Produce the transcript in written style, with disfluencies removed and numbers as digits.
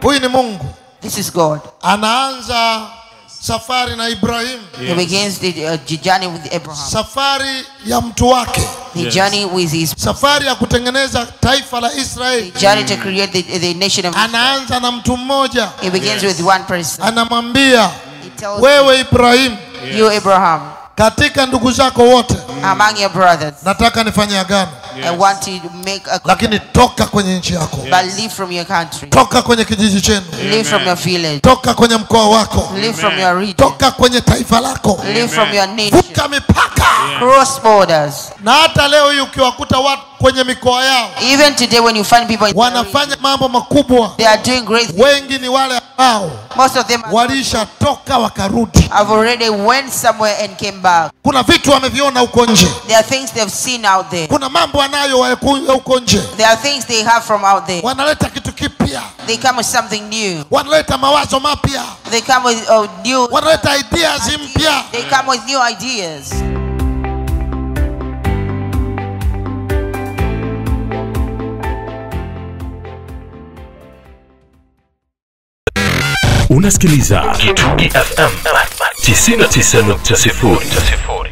Huyu ni Mungu. This is God. Anaanza safari na Ibrahim. He begins the journey with Abraham. Safari ya mtu wake. The journey with his. Safari ya kutengeneza taifa la Israeli. The journey to create the nation of Israel. Anaanza na mtu mmoja. He begins with one person. Anamwambia, wewe Ibrahim, you Abraham, katika ndugu zako wote, among your brothers, nataka nifanye agano. I want to make a lakini toka kwenye nchi yako. But leave from your country. Toka kwenye kijiji chenu. Leave from your village. Toka kwenye mkoa wako. Leave from your region. Toka kwenye taifa lako. Leave from your nation. Vuka mipaka. Cross borders. Na hata leo hii ukiwakuta watu kwenye mikoa yao, even today when you find people wanafanya mambo makubwa, they are doing great things. Wengi ni wale ambao most of them walishatoka wakarudi. have already went somewhere and came back. Kuna vitu wameviona huko nje. There are things they've seen out there. Kuna mambo wanayo huko nje. There are things they have from out there. Wanaleta kitu kipya. They come with something new. Wanaleta mawazo mapya. They come with new. Wanaleta ideas mpya. They come with new ideas. Unasikiliza Kitungi FM 99.0.